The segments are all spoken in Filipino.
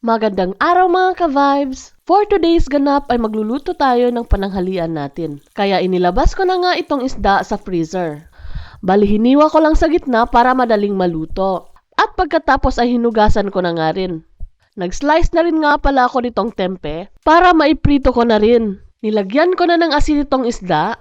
Magandang araw mga ka-vibes! For today's ganap ay magluluto tayo ng pananghalian natin. Kaya inilabas ko na nga itong isda sa freezer. Bali hiniwa ko lang sa gitna para madaling maluto. At pagkatapos ay hinugasan ko na nga rin. Nag-slice na rin nga pala ako nitong tempe para maiprito ko na rin. Nilagyan ko na ng asin itong isda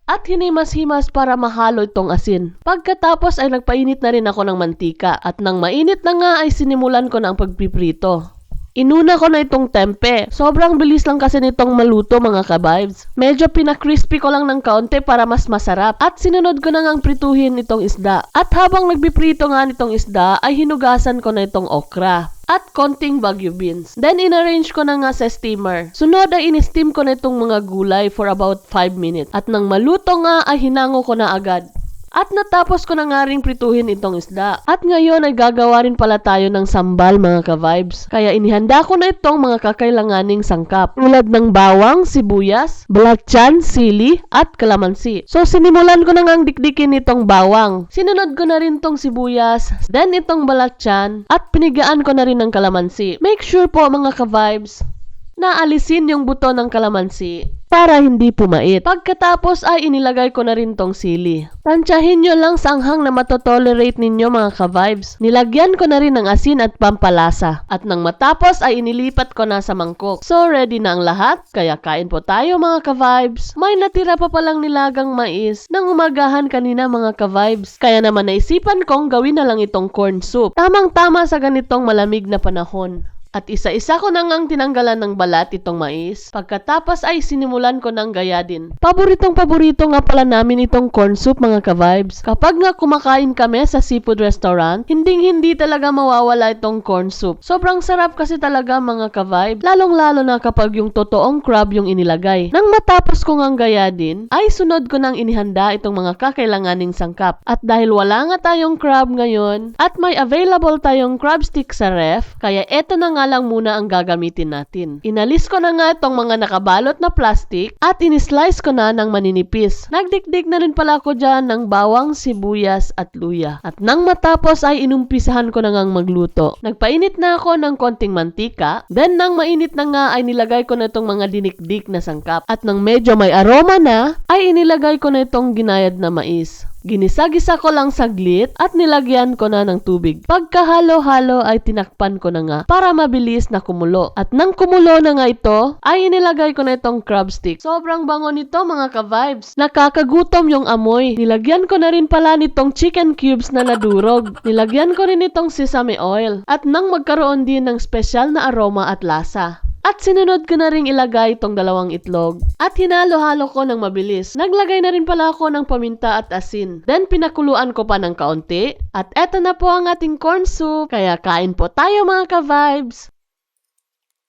at hinimas-himas para mahalo itong asin. Pagkatapos ay nagpainit na rin ako ng mantika at nang mainit na nga ay sinimulan ko na ang pagpiprito. Inuna ko na itong tempe. Sobrang bilis lang kasi nitong maluto mga ka-vibes. Medyo pina-crispy ko lang ng kaunti para mas masarap. At sinunod ko na ngang prituhin itong isda. At habang nagpiprito nga nitong isda ay hinugasan ko na itong okra at konting Baguio beans. Then inarrange ko na nga sa steamer. Sunod ay in-steam ko na itong mga gulay for about 5 minutes. At nang maluto nga ay hinango ko na agad. At natapos ko na nga ring prituhin itong isda. At ngayon ay gagawa rin pala tayo ng sambal mga ka-vibes. Kaya inihanda ko na itong mga kakailanganing sangkap. Tulad ng bawang, sibuyas, belacan, sili, at kalamansi. So sinimulan ko na ngang dikdikin itong bawang. Sinunod ko na rin itong sibuyas, then itong belacan, at pinigaan ko na rin ng kalamansi. Make sure po mga ka-vibes na alisin yung buto ng kalamansi para hindi pumait. Pagkatapos ay inilagay ko na rin tong sili. Tansyahin nyo lang sa anghang na matotolerate ninyo mga ka-vibes. Nilagyan ko na rin ng asin at pampalasa. At nang matapos ay inilipat ko na sa mangkok. So ready na ang lahat, kaya kain po tayo mga ka-vibes. May natira pa palang nilagang mais nang umagahan kanina mga ka-vibes. Kaya naman naisipan kong gawin na lang itong corn soup. Tamang-tama sa ganitong malamig na panahon. At isa-isa ko nang tinanggalan ng balat itong mais. Pagkatapos ay sinimulan ko ng gayadin. Paboritong-paborito nga pala namin itong corn soup mga ka-vibes. Kapag nga kumakain kami sa seafood restaurant, hindi talaga mawawala itong corn soup. Sobrang sarap kasi talaga mga ka-vibes. Lalong-lalo na kapag yung totoong crab yung inilagay. Nang matapos ko ngang gayadin, ay sunod ko nang inihanda itong mga kakailanganing sangkap. At dahil wala nga tayong crab ngayon, at may available tayong crab stick sa ref, kaya eto na nga lang muna ang gagamitin natin. Inalis ko na nga itong mga nakabalot na plastic at inislice ko na ng maninipis. Nagdikdik na rin pala ako dyan ng bawang, sibuyas at luya. At nang matapos ay inumpisahan ko na ngang magluto. Nagpainit na ako ng konting mantika, then nang mainit na nga ay nilagay ko na itong mga dinikdik na sangkap. At nang medyo may aroma na, ay inilagay ko na itong ginayad na mais. Ginisa-gisa ko lang saglit at nilagyan ko na ng tubig. Pagkahalo-halo ay tinakpan ko na nga para mabilis na kumulo. At nang kumulo na nga ito, ay inilagay ko na itong crab stick. Sobrang bango nito mga ka-vibes. Nakakagutom yung amoy. Nilagyan ko na rin pala nitong chicken cubes na nadurog. Nilagyan ko rin itong sesame oil. At nang magkaroon din ng special na aroma at lasa. At sinunod ko na rin ilagay itong 2 itlog. At hinalo-halo ko ng mabilis. Naglagay na rin pala ako ng paminta at asin. Then pinakuluan ko pa ng kaunti. At eto na po ang ating corn soup. Kaya kain po tayo mga ka-vibes!